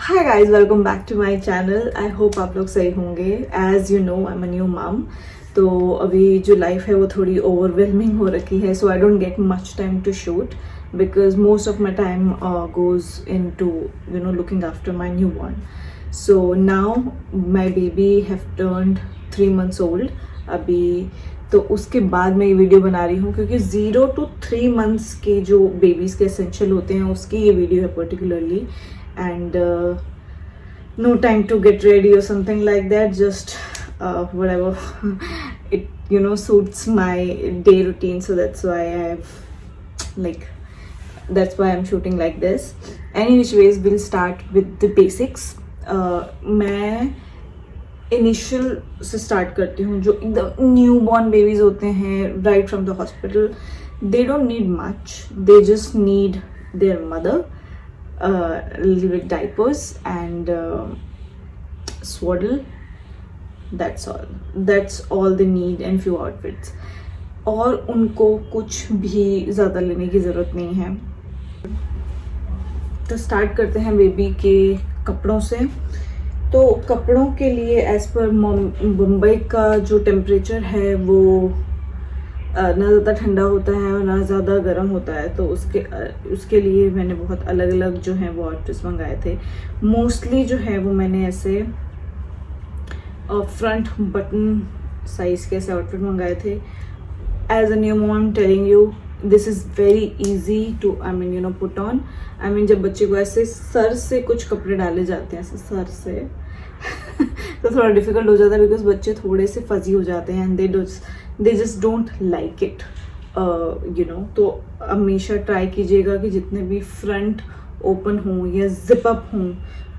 Hi guys, welcome back to my channel. I hope आप लोग सही होंगे। As you know, I am a new mum. तो अभी जो लाइफ है वो थोड़ी ओवरवेलमिंग हो रखी है, so I don't get much time to shoot because most of my time goes into looking after my newborn. So now my baby have turned 3 months old अभी. तो उसके बाद मैं ये वीडियो बना रही हूँ क्योंकि 0 to 3 months के जो बेबीज़ के एसेंशियल होते हैं उसकी ये वीडियो है particularly. And no time to get ready or something like that, just whatever it suits my day routine, so that's why I'm shooting like this. Anyways, we'll start with the basics. मैं initial से start करती हूँ. जो एकदम new born babies होते हैं right from the hospital, they don't need much, they just need their mother, little bit diapers and swaddle. That's all they need and few outfits. और उनको कुछ भी ज़्यादा लेने की ज़रूरत नहीं है. तो स्टार्ट करते हैं बेबी के कपड़ों से. तो कपड़ों के लिए एज़ पर मुंबई का जो टेम्परेचर है वो ना ज़्यादा ठंडा होता है और ना ज़्यादा गर्म होता है. तो उसके लिए मैंने बहुत अलग अलग जो हैं वो आउटफिट्स मंगाए थे. मोस्टली जो है वो मैंने ऐसे फ्रंट बटन साइज़ के ऐसे आउटफिट मंगाए थे. As a new mom telling you, this is very easy to put on. जब बच्चे को ऐसे सर से कुछ कपड़े डाले जाते हैं ऐसे सर से तो थोड़ा डिफिकल्ट हो जाता है बिकॉज बच्चे थोड़े से फजी हो जाते हैं and they just don't like it. तो हमेशा ट्राई कीजिएगा कि जितने भी फ्रंट ओपन हों या जिप अप हों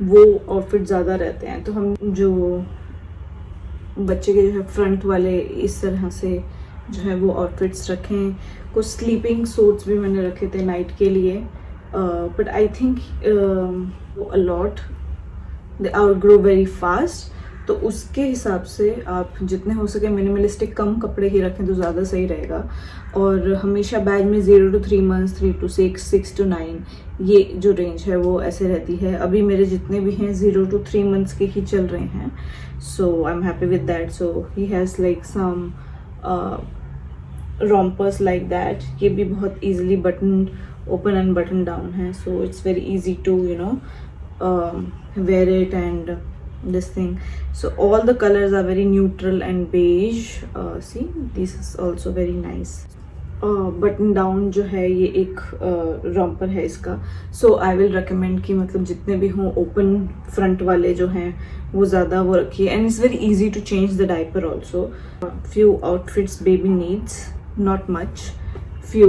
वो आउटफिट ज़्यादा रहते हैं. तो हम जो बच्चे के जो है फ्रंट वाले इस तरह से जो है वो आउटफिट्स रखें. कुछ स्लीपिंग सूट्स भी मैंने रखे थे नाइट के लिए, but I think a lot they outgrow very fast. तो उसके हिसाब से आप जितने हो सके मिनिमलिस्टिक कम कपड़े ही रखें तो ज़्यादा सही रहेगा. और हमेशा बैग में 0 to 3 months, 3 to 6, 6 to 9 ये जो रेंज है वो ऐसे रहती है. अभी मेरे जितने भी हैं 0 to 3 months के ही चल रहे हैं. So I am happy with that. So he has like some rompers like that. ये भी बहुत easily button open and button down है. So it's very easy to wear it and this thing. So all the colors are very neutral and beige. See, this is also very nice. Button down जो है ये एक romper है इसका. सो I will recommend कि मतलब जितने भी हों ओपन फ्रंट वाले जो हैं वो ज़्यादा वो रखिए. And it's very easy to change the diaper also. Few outfits baby needs, not much, few,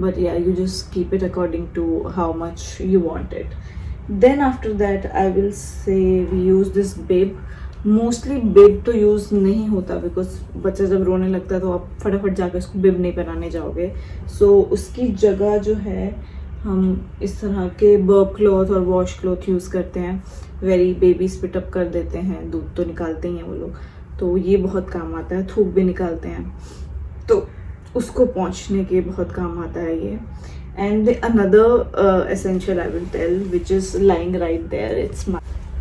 but yeah, you just keep it according to how much you want it. Then after that I will say we use this bib. Mostly bib तो use नहीं होता because बच्चा जब रोने लगता है तो आप फटाफट जाकर उसको बिब नहीं पहनाने जाओगे. सो उसकी जगह जो है हम इस तरह के बर्ब क्लॉथ और वॉश क्लॉथ यूज़ करते हैं. वेरी बेबी स्पिट अप कर देते हैं, दूध तो निकालते ही हैं वो लोग, तो ये बहुत काम आता है. थूक भी निकालते हैं तो उसको पहुंचने के बहुत काम आता है ये. And another essential I will tell which is lying right there,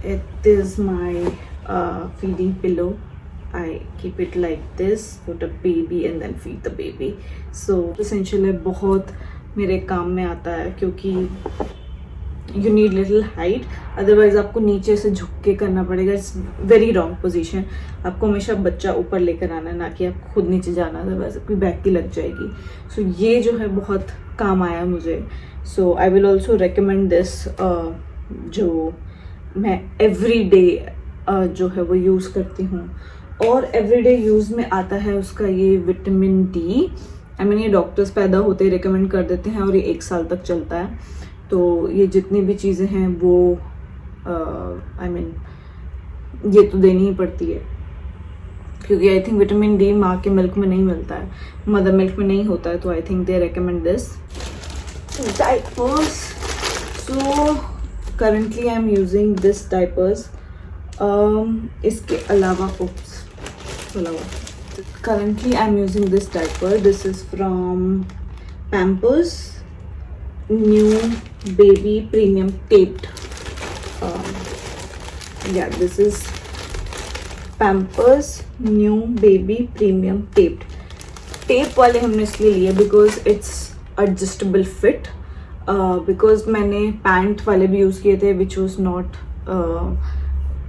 it is my feeding pillow. I keep it like this, put a baby and then feed the baby. So essential है, बहुत मेरे काम में आता है क्योंकि you need little height, otherwise आपको नीचे से झुक के करना पड़ेगा. It's very wrong position. आपको हमेशा बच्चा ऊपर लेकर आना है, ना कि आप खुद नीचे जाना, अदरवाइज आपकी बैक की लग जाएगी. सो ये जो है बहुत काम आया मुझे. So I will also recommend this, जो मैं एवरी डे जो है वो यूज़ करती हूँ. और एवरीडे यूज़ में आता है उसका ये विटामिन डी. ये डॉक्टर्स पैदा होते ही रिकमेंड कर देते हैं और ये 1 साल तक चलता है. तो ये जितनी भी चीज़ें हैं वो ये तो देनी ही पड़ती है क्योंकि आई थिंक विटामिन डी माँ के मिल्क में नहीं मिलता है, मदर मिल्क में नहीं होता है. तो I think they recommend this. Diapers, so currently I am using this diapers. इसके अलावा currently I'm using this diaper. This is from Pampers new baby premium taped या this is Pampers new baby premium taped. Tape वाले हमने इसलिए लिए because it's adjustable fit, because मैंने pant वाले भी यूज़ किए थे विच वॉज नॉट,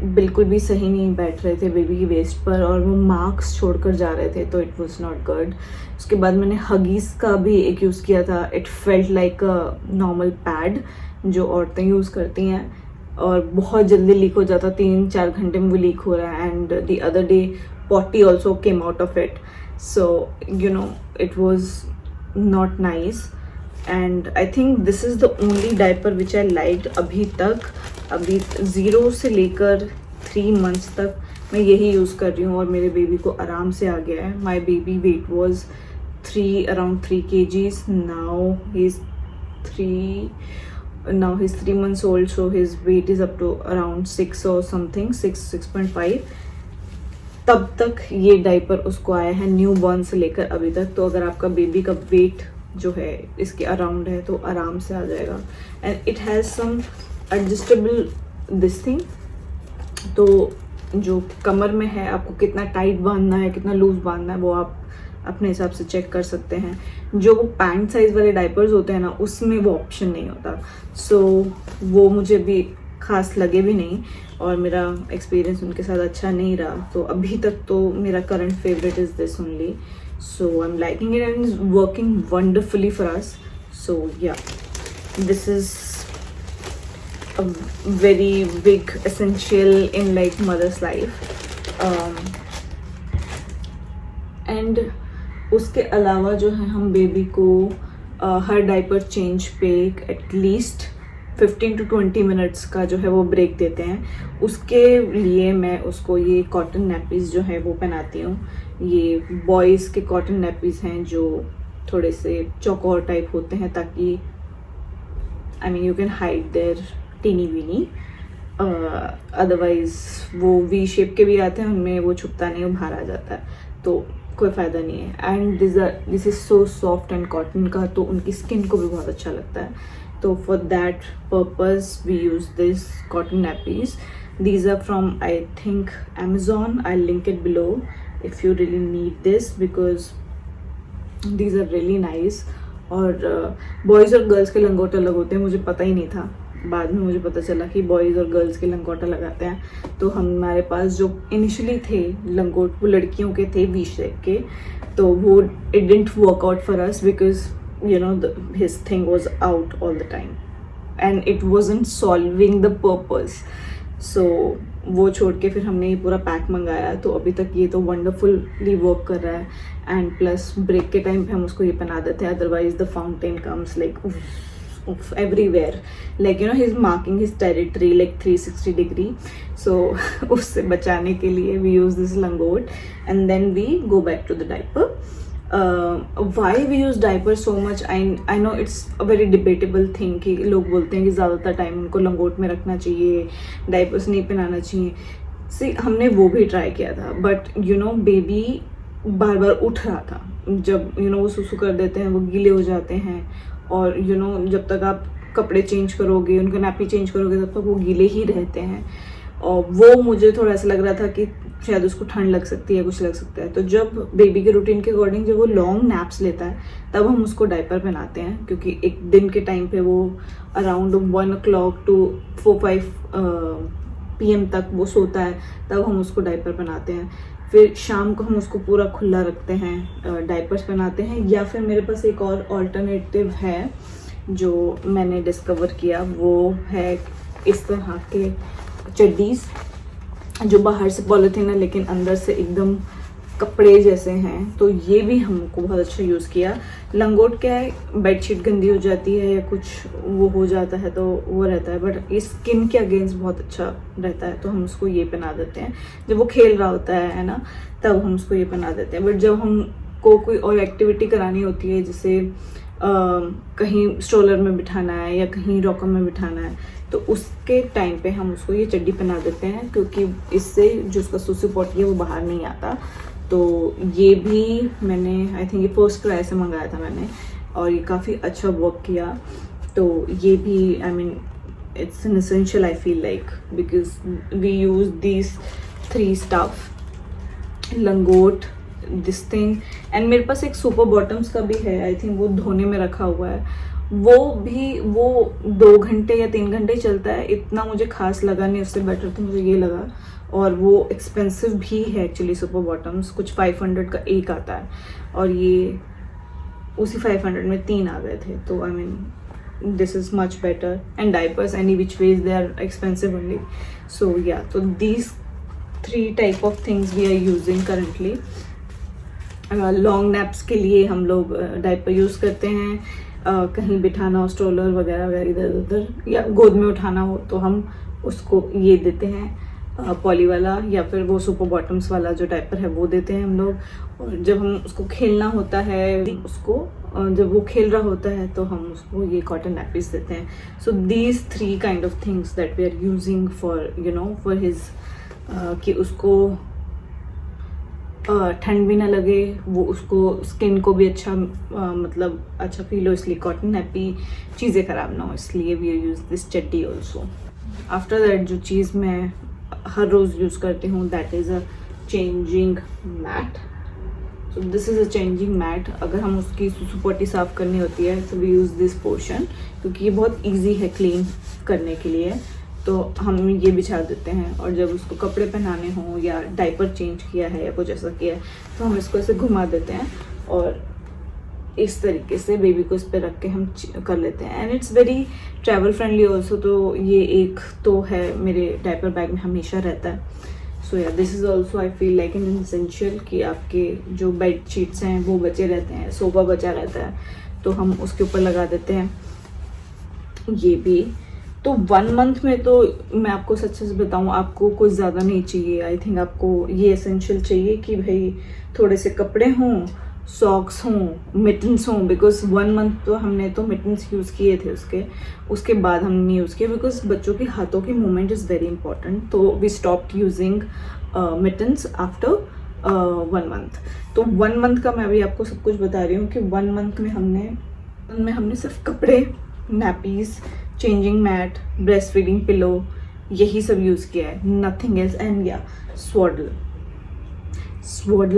बिल्कुल भी सही नहीं बैठ रहे थे बेबी की वेस्ट पर, और वो मार्क्स छोड़कर जा रहे थे, तो इट वॉज नॉट गुड। उसके बाद मैंने हगीज का भी एक यूज़ किया था, it felt like a normal pad जो औरतें यूज़ करती हैं, और बहुत जल्दी लीक हो जाता, 3-4 घंटे में वो लीक हो रहा है। And the other day potty also came out of it, so you no it was not nice. And I think this is the only diaper which I liked अभी तक। अभी 0 से लेकर 3 मंथ्स तक मैं यही यूज़ कर रही हूँ और मेरे बेबी को आराम से आ गया है। My baby wait was around 3 kgs. Now he's 3 months old, so his weight is up to around 6 or something, 6.5. तब तक ये डाइपर उसको आया है न्यू बॉर्न से लेकर अभी तक। तो अगर आपका बेबी का वेट जो है इसके अराउंड है तो आराम से आ जाएगा। And it has some adjustable this thing, तो जो कमर में है आपको कितना टाइट बांधना है कितना लूज बांधना है वो आप अपने हिसाब से चेक कर सकते हैं। जो वो पैंट साइज वाले डाइपर्स होते हैं ना उसमें वो ऑप्शन नहीं होता, सो वो मुझे भी खास लगे भी नहीं और मेरा एक्सपीरियंस उनके साथ अच्छा नहीं रहा। तो अभी तक तो मेरा current favourite is this only, so I am liking it and is working wonderfully for us. So yeah this is a very big essential in like mother's life. And उसके अलावा जो है हम बेबी को हर डाइपर चेंज पे at least 15 to 20 minutes का जो है वो ब्रेक देते हैं। उसके लिए मैं उसको ये कॉटन नैपीज़ जो है वो पहनाती हूँ। ये बॉयज़ के कॉटन नैपीज़ हैं जो थोड़े से चौकोर टाइप होते हैं, ताकि I mean you can hide their teeny weeny. Otherwise वो वी शेप के भी आते हैं, उनमें वो छुपता नहीं, वो बाहर आ जाता है, तो कोई फ़ायदा नहीं है। And this is so soft and cotton का, तो उनकी स्किन को भी बहुत अच्छा लगता है। तो for that purpose we use this cotton nappies. These are from I think Amazon. I'll link it below if you really need this because these are really nice. और बॉयज़ और गर्ल्स के लंगोट अलग होते हैं, मुझे पता ही नहीं था। बाद में मुझे पता चला कि बॉयज़ और गर्ल्स के लंगोटा लगाते हैं। तो हमारे पास जो इनिशियली थे लंगोट वो लड़कियों के थे वी शेप के, तो वो it didn't work out for us because you know his thing was out all the time and it wasn't solving the purpose. So वो छोड़ के फिर हमने ये पूरा पैक मंगाया, तो अभी तक ये तो वंडरफुली वर्क कर रहा है। एंड प्लस ब्रेक के टाइम पे हम उसको ये पहना देते हैं, otherwise the fountain comes like everywhere, like you know he's marking his territory like 360 degree. So उससे बचाने के लिए we use this langot and then we go back to the diaper. Why we use diaper so much, I know it's a very debatable thing कि लोग बोलते हैं कि ज़्यादातर टाइम उनको लंगोट में रखना चाहिए, डाइपर्स नहीं पहनाना चाहिए। See, हमने वो भी ट्राई किया था, बट यू नो बेबी बार बार उठ रहा था। जब यू नो वो सुसु कर देते हैं वो गीले हो जाते हैं, और यू नो जब तक आप कपड़े चेंज करोगे उनका नैपी चेंज करोगे तब तक वो गीले ही रहते हैं। और वो मुझे थोड़ा ऐसा लग रहा था कि शायद उसको ठंड लग सकती है, कुछ लग सकता है। तो जब बेबी के रूटीन के अकॉर्डिंग जब वो लॉन्ग नैप्स लेता है तब हम उसको डाइपर पहनाते हैं, क्योंकि एक दिन के टाइम पे वो अराउंड 1 o'clock to 4-5 PM तक वो सोता है, तब हम उसको डाइपर पहनाते हैं। फिर शाम को हम उसको पूरा खुला रखते हैं, डाइपर्स पहनाते हैं। या फिर मेरे पास एक और ऑल्टरनेटिव है जो मैंने डिस्कवर किया, वो है इस तरह के चड्डीज़ जो बाहर से पॉलिथीन है लेकिन अंदर से एकदम कपड़े जैसे हैं। तो ये भी हमको बहुत अच्छा यूज़ किया। लंगोट क्या है, बेडशीट गंदी हो जाती है या कुछ वो हो जाता है तो वो रहता है, बट ये स्किन के अगेंस्ट बहुत अच्छा रहता है, तो हम उसको ये पहना देते हैं। जब वो खेल रहा होता है ना, तब हम उसको ये पहना देते हैं। बट जब हमको कोई और एक्टिविटी करानी होती है, जैसे कहीं स्ट्रोलर में बिठाना है या कहीं रॉकर में बिठाना है, तो उसके टाइम पे हम उसको ये चड्डी पहना देते हैं, क्योंकि इससे जो उसका सुसु पॉटी है वो बाहर नहीं आता। तो ये भी मैंने आई थिंक ये फर्स्ट ट्राई से मंगाया था मैंने, और ये काफ़ी अच्छा वर्क किया। तो ये भी I mean it's an essential, I feel like, because we use these 3 stuff, लंगोट, दिस थिंग, एंड मेरे पास एक सुपर बॉटम्स का भी है, आई थिंक वो धोने में रखा हुआ है, वो 2 घंटे या 3 घंटे चलता है, इतना मुझे खास लगा नहीं, उससे बेटर तो मुझे ये लगा, और वो एक्सपेंसिव भी है एक्चुअली सुपर बॉटम्स, कुछ 500 का एक आता है, और ये उसी 500 में 3 आ गए थे, तो I mean this is much better, and diapers any which ways they are expensive only, so yeah, तो these 3 type of things we are using currently. Long naps के लिए हम लोग डाइपर यूज़ करते हैं, कहीं बिठाना हो, स्ट्रोलर वगैरह वगैरह इधर उधर, या गोद में उठाना हो तो हम उसको ये देते हैं पॉली वाला, या फिर वो सुपर बॉटम्स वाला जो डाइपर है वो देते हैं हम लोग, और जब हम उसको खेलना होता है, उसको जब वो खेल रहा होता है तो हम उसको ये कॉटन नैपीज देते हैं। So these 3 kind of things that we are using for you know for his, कि उसको ठंड भी ना लगे, वो उसको स्किन को भी अच्छा मतलब अच्छा फील हो, इसलिए कॉटन नैपी, चीज़ें ख़राब ना हो, इसलिए वी यूज़ दिस चड्डी ऑल्सो। आफ्टर दैट जो चीज़ मैं हर रोज़ यूज़ करती हूँ, that is a changing mat. So this is a changing mat. अगर हम उसकी सुसु पोटी साफ़ करनी होती है तो वी यूज़ दिस पोर्शन, क्योंकि ये बहुत ईजी है क्लीन करने के लिए, तो हम ये बिछा देते हैं, और जब उसको कपड़े पहनाने हों या डाइपर चेंज किया है या कुछ ऐसा किया है तो हम इसको ऐसे घुमा देते हैं, और इस तरीके से बेबी को इस पर रख के हम कर लेते हैं, and it's very travel friendly also. तो ये एक तो है मेरे डाइपर बैग में हमेशा रहता है। सो yeah, this is also I feel like an essential, कि आपके जो बेड शीट्स हैं वो बचे रहते हैं, सोफा बचा रहता है तो हम उसके ऊपर लगा देते हैं। ये भी तो 1 मंथ में तो मैं आपको सच बताऊं, आपको कुछ ज़्यादा नहीं चाहिए। आई थिंक आपको ये एसेंशियल चाहिए कि भाई थोड़े से कपड़े हों, सॉक्स हों, मिटन्स हों, बिकॉज 1 मंथ तो हमने तो मिटन्स यूज़ किए थे, उसके बाद हमने नहीं यूज़ किया, बिकॉज बच्चों के हाथों की मूवमेंट इज़ वेरी इंपॉर्टेंट। तो we stopped using mittens after 1 month. तो 1 मंथ का मैं अभी आपको सब कुछ बता रही हूँ कि 1 मंथ में हमने सिर्फ कपड़े, nappies, changing mat, breast feeding pillow, यही सब यूज़ किया है, nothing else. And yeah swaddle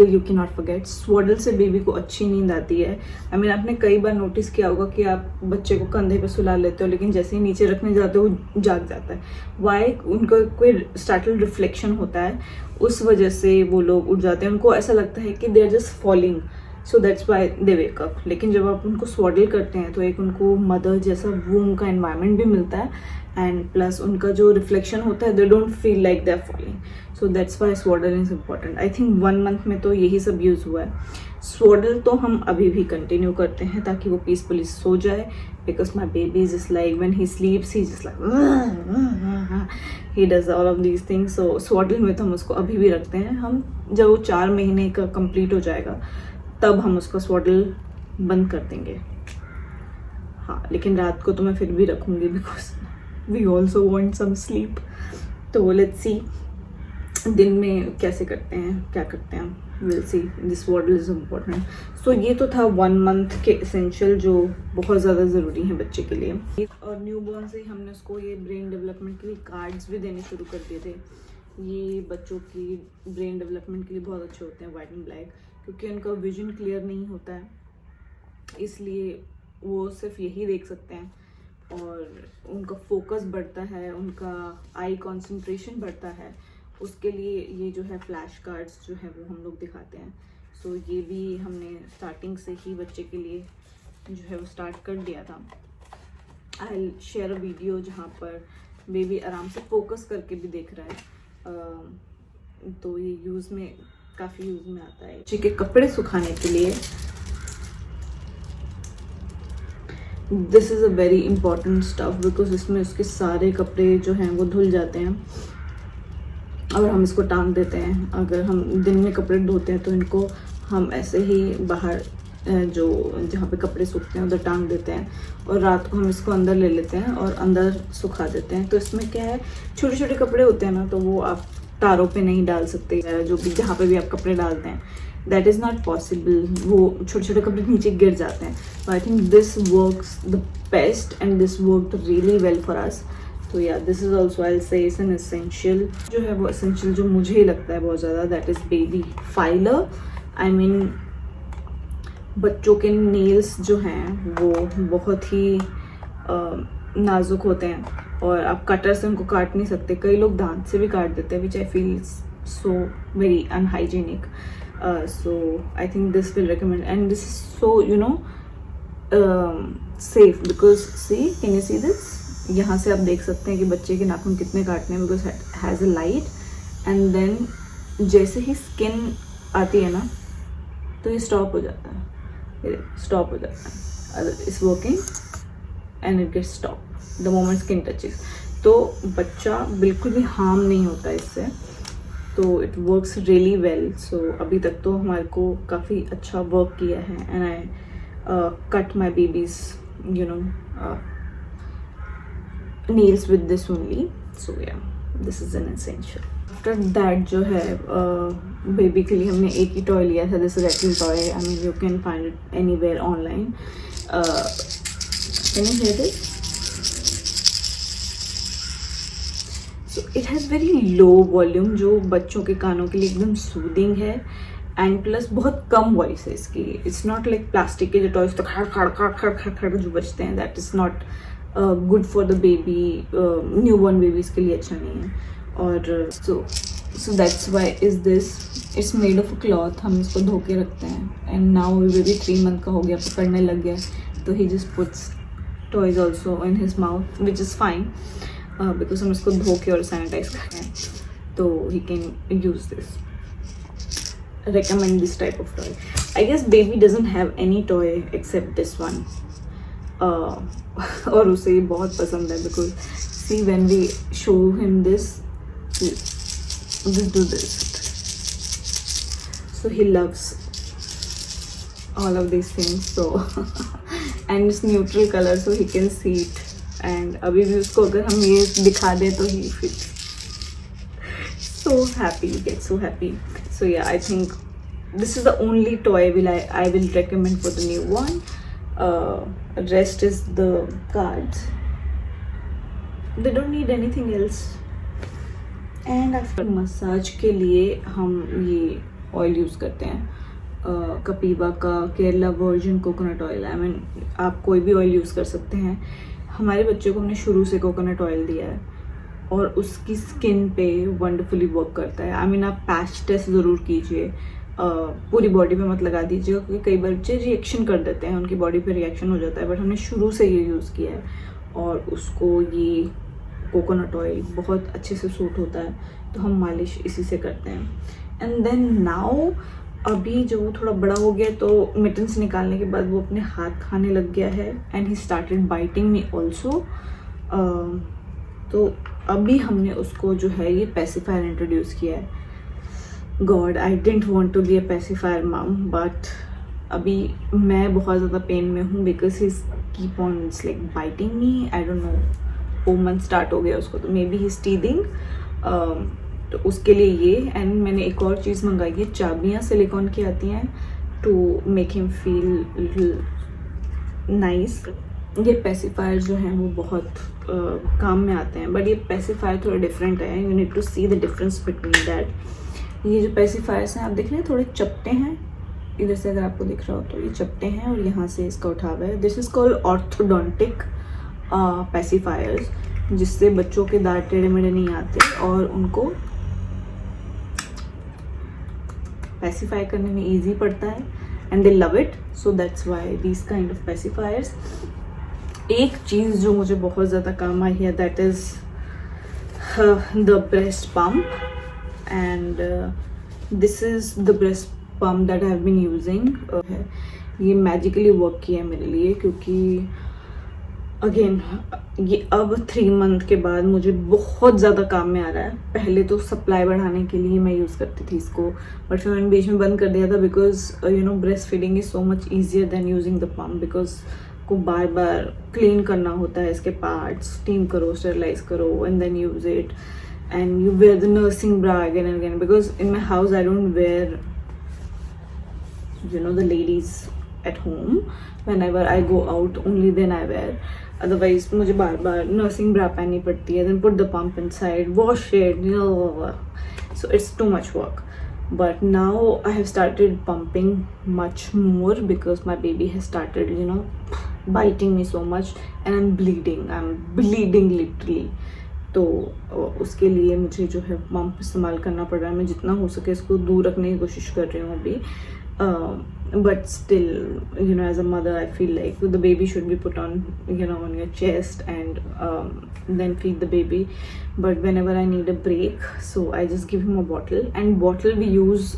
you can not forget. Swaddle से बेबी को अच्छी नींद आती है। आई मीन आपने कई बार नोटिस किया होगा कि आप बच्चे को कंधे पे सुला लेते हो, लेकिन जैसे ही नीचे रखने जाते हो वो जाग जाता है। वाई? उनका कोई स्टार्टल रिफ्लेक्शन होता है, उस वजह से वो लोग उठ जाते हैं, उनको ऐसा लगता है कि they are just falling, so that's why they wake up. लेकिन जब आप उनको स्वाडल करते हैं तो एक उनको मदर जैसा वूम का एनवायरनमेंट भी मिलता है, एंड प्लस उनका जो रिफ्लेक्शन होता है, they don't feel like they are falling, so that's why swaddle is important. I think 1 month में तो यही सब यूज़ हुआ है। स्वाडल तो हम अभी भी कंटिन्यू करते हैं ताकि वो पीसफुली सो जाए, because my baby is just like when he sleeps he just like he does all of these things. So swaddle में तो हम उसको अभी भी रखते हैं। हम जब वो 4 महीने का कंप्लीट हो जाएगा तब हम उसका स्वाडल बंद कर देंगे। हाँ, लेकिन रात को तो मैं फिर भी रखूँगी, because we also want some sleep. तो लेट्स सी दिन में कैसे करते हैं, क्या करते हैं, will see. This swaddle is important. So ये तो था 1 मंथ के एसेंशियल जो बहुत ज़्यादा ज़रूरी हैं बच्चे के लिए। और न्यू बॉर्न से ही हमने उसको ये ब्रेन डेवलपमेंट के लिए कार्ड्स भी देने शुरू कर दिए थे। ये बच्चों की ब्रेन डेवलपमेंट के लिए बहुत अच्छे होते हैं, वाइट एंड ब्लैक, क्योंकि उनका विजन क्लियर नहीं होता है, इसलिए वो सिर्फ यही देख सकते हैं, और उनका फोकस बढ़ता है, उनका आई कंसंट्रेशन बढ़ता है। उसके लिए ये जो है फ्लैश कार्ड्स जो है वो हम लोग दिखाते हैं। सो ये भी हमने स्टार्टिंग से ही बच्चे के लिए जो है वो स्टार्ट कर दिया था। I will share a video जहाँ पर बेबी आराम से फोकस करके भी देख रहा है। तो ये काफ़ी यूज़ में आता है। बच्चे के कपड़े सुखाने के लिए this is a very important stuff, because इसमें उसके सारे कपड़े जो हैं वो धुल जाते हैं और हम इसको टांग देते हैं। अगर हम दिन में कपड़े धोते हैं तो इनको हम ऐसे ही बाहर जो जहाँ पे कपड़े सूखते हैं उधर टांग देते हैं, और रात को हम इसको अंदर ले लेते हैं और अंदर सुखा देते हैं। तो इसमें क्या है, छोटे छोटे कपड़े होते हैं ना, तो वो आप तारों पे नहीं डाल सकते, जो भी जहाँ पे भी आप कपड़े डालते हैं, दैट इज़ नॉट पॉसिबल। वो छोटे छोटे कपड़े नीचे गिर जाते हैं। तो आई think this works the best and this worked really well for us. तो या दिस इज ऑल्सो आई से इज एन एसेंशियल, जो है वो एसेंशियल जो मुझे लगता है बहुत ज़्यादा, that is baby filer. I mean बच्चों के नेल्स जो हैं वो बहुत ही नाजुक होते हैं और आप कटर से उनको काट नहीं सकते, कई लोग दांत से भी काट देते हैं, which I feel so very unhygienic. So I think this will recommend and this is so you know safe because see can you see this, यहाँ से आप देख सकते हैं कि बच्चे के नाखून कितने काटने हैं because has a light and then जैसे ही स्किन आती है ना तो ये स्टॉप हो जाता है, स्टॉप हो जाता है, it's working and it gets stop the moment skin touches. तो बच्चा बिल्कुल भी हार्म नहीं होता इससे, तो it works really well. So अभी तक तो हमारे को काफ़ी अच्छा वर्क किया है and I cut my baby's you know nails with this only. So yeah this is an essential. After that जो है बेबी के लिए हमने एक ही टॉय लिया था, this Ratle toy. I mean you can find it anywhere online. Can you here this? So it has very low volume, जो बच्चों के कानों के लिए एकदम सूदिंग है एंड प्लस बहुत कम वॉइस है इसकी। इट्स नॉट लाइक प्लास्टिक के जो टॉयज तो खड़ खड़ खड़ खड़ खड़ खड़ जो बजते हैं, that is not good for the baby, new born babies के लिए अच्छा नहीं है। और सो that's Y is this, it's made of cloth, हम इसको धो के रखते हैं एंड नाउ बेबी 3 मंथ का हो गया, पकड़ने लग गया, तो he just puts toys also in his mouth which is fine because हम इसको धो के और सैनिटाइज करते हैं, तो he can use this. recommend this type of toy. I guess baby doesn't have any toy except this one. और उसे ये बहुत पसंद है because see when we show him this, just do this. So he loves all of these things. So and it's neutral color so he can see it. And अभी भी उसको अगर हम ये दिखा दें तो he feels so happy, he gets so happy. So yeah, I think this is the only toy I will recommend for the newborn. Rest is the cards. They don't need anything else. And after massage के लिए हम ये oil use करते हैं कपीवा का Kerala virgin coconut oil. I mean आप कोई भी ऑयल यूज़ कर सकते हैं। हमारे बच्चे को हमने शुरू से कोकोनट ऑयल दिया है और उसकी स्किन पे वंडरफुली वर्क करता है। आई मीन आप पैच टेस्ट ज़रूर कीजिए, पूरी बॉडी पे मत लगा दीजिएगा क्योंकि कई बच्चे रिएक्शन कर देते हैं, उनकी बॉडी पे रिएक्शन हो जाता है, बट हमने शुरू से ये यूज़ किया है और उसको ये कोकोनट ऑयल बहुत अच्छे से सूट होता है, तो हम मालिश इसी से करते हैं। एंड देन नाउ अभी जो वो थोड़ा बड़ा हो गया तो मिटन्स निकालने के बाद वो अपने हाथ खाने लग गया है and he started biting me also. तो अभी हमने उसको जो है ये पेसिफायर इंट्रोड्यूस किया है। God, I didn't want to be a pacifier mom, but अभी मैं बहुत ज़्यादा पेन में हूँ because he keep on it's like biting me. I don't know, 4 month start हो गया उसको, तो maybe he is teething, तो उसके लिए ये। एंड मैंने एक और चीज़ मंगाई है, चाबियाँ सिलिकॉन की आती हैं to make him feel little nice. ये पेसिफायर जो हैं वो बहुत काम में आते हैं, बट ये पेसिफायर थोड़ा डिफरेंट है, you need to see the difference between that. ये जो पेसिफायर्स हैं आप देख रहे हैं थोड़े चपटे हैं, इधर से अगर आपको दिख रहा हो तो ये चपटे हैं और यहाँ से इसका उठावा है। दिस इज़ कॉल्ड ऑर्थोडोंटिक पेसिफायर्स, जिससे बच्चों के दांत टेढ़े मेढ़े नहीं आते और उनको पेसिफाई करने में ईजी पड़ता है and they love it, so that's why these kind of pacifiers. एक चीज़ जो मुझे बहुत ज़्यादा काम आई है that is the breast pump, and this is the breast pump that I have been using. ये मैजिकली वर्क किया है मेरे लिए क्योंकि अगेन ये अब 3 मंथ के बाद मुझे बहुत ज़्यादा काम में आ रहा है। पहले तो सप्लाई बढ़ाने के लिए मैं यूज़ करती थी इसको, बट फिर मैंने बीच में बंद कर दिया था because you know breast feeding is so much easier than using the pump, because को बार बार क्लीन करना होता है इसके पार्ट्स, स्टीम करो, स्टेरलाइज करो and then use it, and you wear the nursing bra again and again, because in my house I don't wear you know the ladies at home, whenever I go out only then I wear, otherwise मुझे बार बार nursing bra पहननी पड़ती है, then put the pump inside, wash it, so it's too much work. But now I have started pumping much more because my baby has started, biting me so much and I'm bleeding literally. तो उसके लिए मुझे जो है pump इस्तेमाल करना पड़ रहा है. मैं जितना हो सके इसको दूर रखने की कोशिश कर रही हूँ अभी. But still, as a mother, I feel like the baby should be put on, on your chest and then feed the baby. But whenever I need a break, so I just give him a bottle. And bottle we use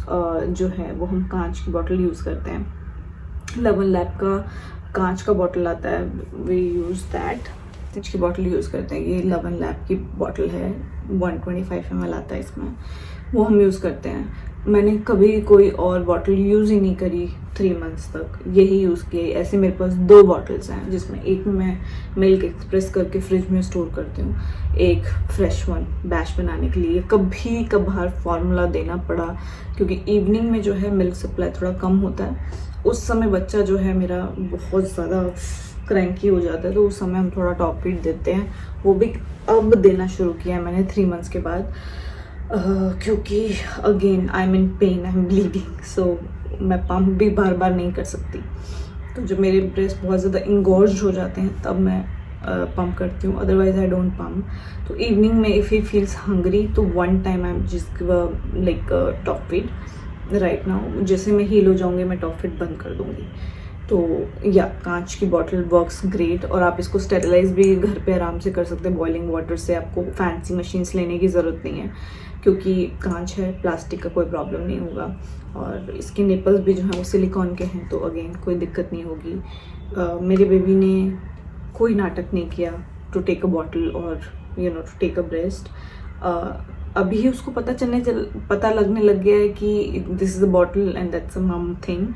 जो है वो हम कांच की bottle use करते हैं. लवन lab का कांच का बॉटल आता है, we use that. कांच की बॉटल यूज़ करते हैं. ये लवन लैब की बॉटल है, 125 ml आता है इसमें, वो हम यूज़ करते हैं. मैंने कभी कोई और बॉटल यूज़ ही नहीं करी 3 months तक, यही यूज़ किए. ऐसे मेरे पास 2 बॉटल्स हैं जिसमें एक में मैं मिल्क एक्सप्रेस करके फ्रिज में स्टोर करती हूँ, एक फ्रेश वन बैच बनाने के लिए. कभी कभार फार्मूला देना पड़ा क्योंकि इवनिंग में जो है मिल्क सप्लाई थोड़ा कम होता है. उस समय बच्चा जो है मेरा बहुत ज़्यादा क्रैंकी हो जाता है, तो उस समय हम थोड़ा टॉप फीड देते हैं. वो भी अब देना शुरू किया है मैंने 3 months के बाद, क्योंकि again I am in pain, I am bleeding, so मैं पंप भी बार बार नहीं कर सकती. तो जब मेरे ब्रेस्ट बहुत ज़्यादा इंगॉर्ज हो जाते हैं तब मैं पंप करती हूँ, अदरवाइज आई डोंट पंप. तो इवनिंग में इफ़ ही फील्स हंग्री तो one time I am just like top feed. Right now जैसे मैं हील हो जाऊँगी मैं टॉप फीड बंद कर दूँगी. तो या कांच की बॉटल वर्क्स ग्रेट. और आप इसको स्टेरिलाइज भी घर पे आराम से कर सकते हैं बॉइलिंग वाटर से. आपको फैंसी मशीन्स लेने की ज़रूरत नहीं है क्योंकि कांच है, प्लास्टिक का कोई प्रॉब्लम नहीं होगा. और इसके निपल्स भी जो हैं वो सिलिकॉन के हैं, तो अगेन कोई दिक्कत नहीं होगी. मेरे बेबी ने कोई नाटक नहीं किया टू टेक अ बॉटल और टू टेक अ ब्रेस्ट. अभी उसको पता लगने लग गया है कि this is a bottle and that's a मम थिंग.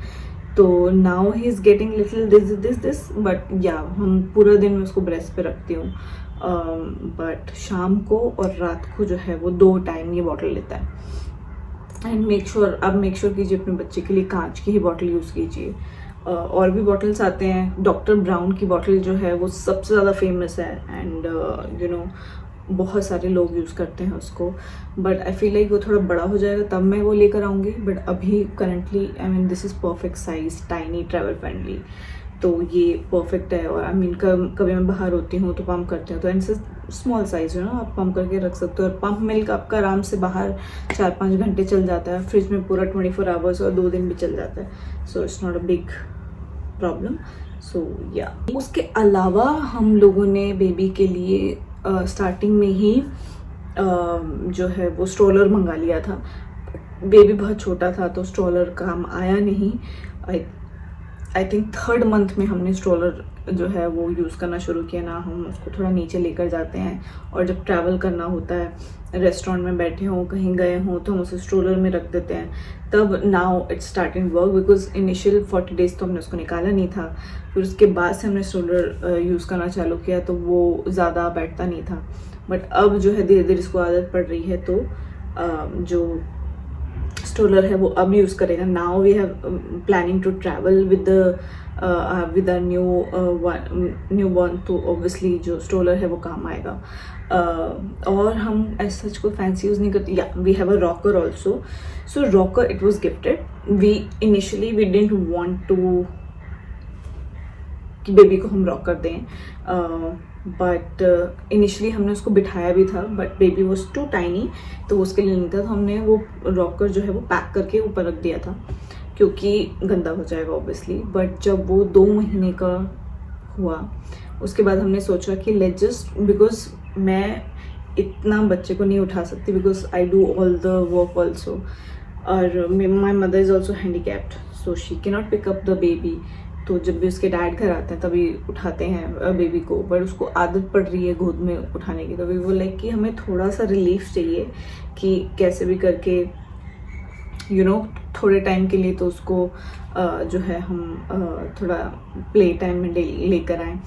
तो now he is getting little this but या हम पूरा दिन मैं उसको ब्रेस्ट पे रखती हूँ. बट शाम को और रात को जो है वो 2 टाइम ये बॉटल लेता है. एंड मेक श्योर कीजिए अपने बच्चे के लिए कांच की ही बॉटल यूज़ कीजिए. और भी बॉटल्स आते हैं. डॉक्टर ब्राउन की बॉटल जो है वो सबसे ज़्यादा फेमस है एंड बहुत सारे लोग यूज़ करते हैं उसको. बट आई फील लाइक वो थोड़ा बड़ा हो जाएगा तब मैं वो लेकर आऊँगी. बट अभी currently this is perfect size, tiny, travel friendly. तो ये परफेक्ट है. और कभी मैं बाहर होती हूँ तो पंप करती हूँ, तो इनसे स्मॉल साइज आप पंप करके रख सकते हो. और पंप मिल्क आपका आराम से बाहर 4-5 घंटे चल जाता है, फ्रिज में पूरा 24 आवर्स और 2 दिन भी चल जाता है. So it's not a big problem. So yeah उसके अलावा हम लोगों ने बेबी के लिए स्टार्टिंग में ही जो है वो स्ट्रोलर मंगा लिया था. बेबी बहुत छोटा था तो स्ट्रोलर काम आया नहीं. आई थिंक 3rd month में हमने स्ट्रोलर जो है वो यूज़ करना शुरू किया ना. हम उसको थोड़ा नीचे लेकर जाते हैं और जब ट्रैवल करना होता है, रेस्टोरेंट में बैठे हों, कहीं गए हों, तो हम उसे स्ट्रोलर में रख देते हैं. तब now it's starting work because initial 40 days तो हमने उसको निकाला नहीं था. फिर उसके बाद से हमने स्ट्रोलर यूज़ करना चालू किया तो वो ज़्यादा बैठता नहीं था. बट अब जो है धीरे धीरे इसको आदत पड़ रही है, तो जो स्ट्रोलर है वो अब यूज़ करेगा. Now we have planning to travel with our newborn, तो ऑब्वियसली जो स्ट्रोलर है वो काम आएगा. और हम ऐसा सच को फैंसी यूज़ नहीं करते. या we have a rocker also. So rocker it was gifted. We didn't want to कि बेबी को हम रॉकर दें. बट इनिशियली हमने उसको बिठाया भी था but baby was too tiny, तो उसके लिए नहीं था. तो हमने वो रॉकर जो है वो पैक करके ऊपर रख दिया था क्योंकि गंदा हो जाएगा ऑब्वियसली. बट जब वो 2 महीने का हुआ उसके बाद हमने सोचा कि लेट्स जस्ट, बिकॉज मैं इतना बच्चे को नहीं उठा सकती because I do all the work also. और my mother is also handicapped, so she can not pick up the baby. तो जब भी उसके डैड घर आते हैं तभी उठाते हैं बेबी को. बट उसको आदत पड़ रही है गोद में उठाने की. तो वी वो लाइक कि हमें थोड़ा सा रिलीफ चाहिए कि कैसे भी करके थोड़े टाइम के लिए तो उसको जो है हम थोड़ा प्ले टाइम में लेकर आएँ.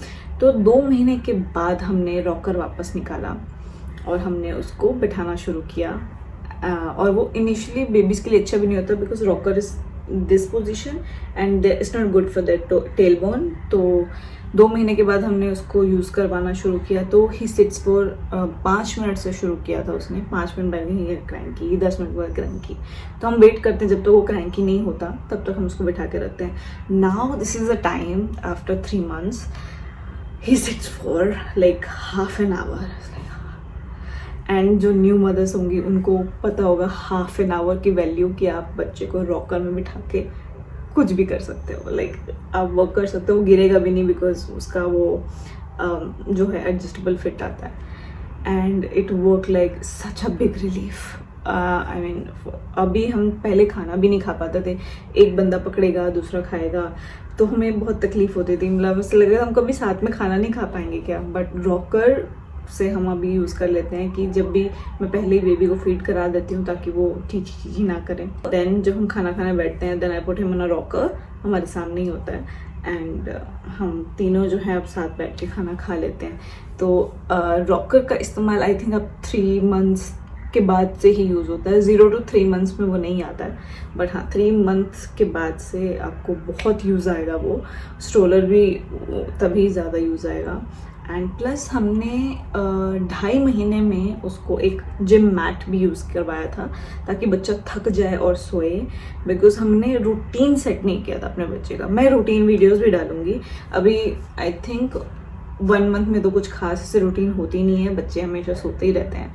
तो 2 महीने के बाद हमने रॉकर वापस निकाला और हमने उसको बिठाना शुरू किया. और वो इनिशियली बेबीज़ के लिए अच्छा भी नहीं होता because rocker is this position and it's not good for the tail bone. तो 2 महीने के बाद हमने उसको यूज़ करवाना शुरू किया। तो ही सिट्स फॉर 5 मिनट से शुरू किया था उसने, 5 मिनट बाद ही क्रैंकी, 10 मिनट बाद क्रैंकी। तो हम वेट करते हैं जब तक वो क्रैंकी नहीं होता, तब तक हम उसको बिठा के रखते हैं। Now this is the time after 3 months he sits for like half an hour. And जो न्यू मदर्स होंगी उनको पता होगा हाफ एन आवर की वैल्यू, कि आप बच्चे को रॉकर में बिठा के कुछ भी कर सकते हो। लाइक आप वर्क कर सकते हो, गिरेगा भी नहीं बिकॉज उसका वो जो है एडजस्टेबल फिट आता है। And it work like such a big relief. I mean अभी हम पहले खाना भी नहीं खा पाते थे, एक बंदा पकड़ेगा दूसरा खाएगा, तो हमें बहुत तकलीफ होती थी। मतलब उससे लगा हम कभी साथ में खाना नहीं खा पाएंगे क्या। बट रॉकर से हम अभी यूज़ कर लेते हैं कि जब भी मैं पहले ही बेबी को फीड करा देती हूँ ताकि वो चीची ना करें। देन जब हम खाना खाने बैठते हैं then I put him on a rocker, हमारे सामने ही होता है एंड हम तीनों जो है अब साथ बैठ के खाना खा लेते हैं। तो रॉकर का इस्तेमाल आई थिंक अब 3 months के बाद से ही यूज़ होता है। 0 to 3 months में वो नहीं आता है, बट हाँ 3 months के बाद से आपको बहुत यूज़ आएगा। वो स्ट्रोलर भी तभी ज़्यादा यूज़ आएगा। एंड प्लस हमने 2.5 महीने में उसको एक जिम मैट भी यूज़ करवाया था ताकि बच्चा थक जाए और सोए, बिकॉज हमने रूटीन सेट नहीं किया था अपने बच्चे का। मैं रूटीन वीडियोस भी डालूंगी। अभी आई थिंक 1 month में तो कुछ खास से रूटीन होती नहीं है, बच्चे हमेशा सोते ही रहते हैं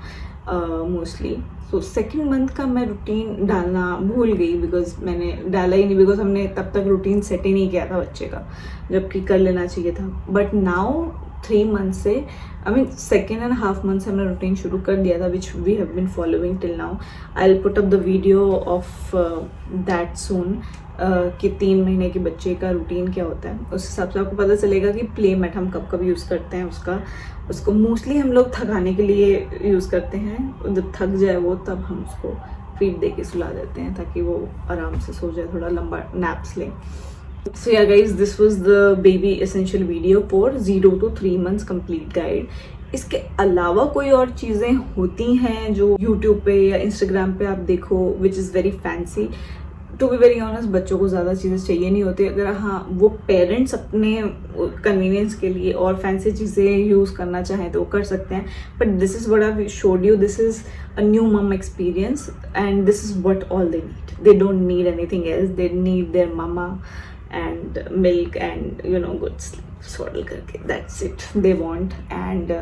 मोस्टली। सो 2nd month का मैं रूटीन डालना भूल गई, बिकॉज मैंने डाला ही नहीं, बिकॉज हमने तब तक रूटीन सेट ही नहीं किया था बच्चे का, जबकि कर लेना चाहिए था। बट नाउ 3 months से आई मीन 2.5 months हमने रूटीन शुरू कर दिया था, which we have been following till now. I will put up the video of that soon कि 3 महीने के बच्चे का रूटीन क्या होता है। उस हिसाब से आपको पता चलेगा कि प्ले मैट हम कब कब यूज़ करते हैं। उसको मोस्टली हम लोग थकाने के लिए यूज़ करते हैं, जब थक जाए वो तब हम उसको फीड दे के सुला देते हैं ताकि वो आराम से सो जाए, थोड़ा लंबा नैप्स लें। So yeah guys, this was the baby essential video for 0 to 3 months complete guide. इसके अलावा कोई और चीज़ें होती हैं जो YouTube पे या Instagram पे आप देखो which is very fancy. To be very honest बच्चों को ज़्यादा चीज़ें चाहिए नहीं होती। अगर हाँ वो पेरेंट्स अपने कन्वीनियंस के लिए और फैंसी चीज़ें यूज़ करना चाहें तो वो कर सकते हैं। But this is what I showed you, this is a new mum experience and this is what all they need. They don't need anything else, they need their mama and milk and good sleep, swaddle karke, that's it they want. And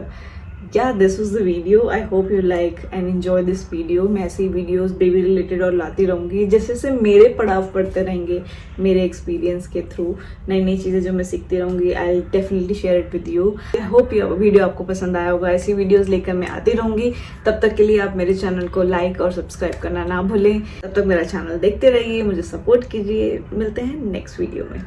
yeah, this was the video. I hope you like and enjoy this video. मैं ऐसी videos baby related और लाती रहूँगी जैसे से मेरे पड़ाव पड़ते रहेंगे मेरे एक्सपीरियंस के थ्रू, नई नई चीज़ें जो मैं सीखती रहूँगी। I will definitely share it with you. I hope ये वीडियो आपको पसंद आया होगा। ऐसी वीडियोस लेकर मैं आती रहूँगी। तब तक के लिए आप मेरे चैनल को लाइक और सब्सक्राइब करना ना भूलें। तब तक मेरा चैनल देखते रहिए, मुझे सपोर्ट कीजिए। मिलते हैं नेक्स्ट वीडियो में।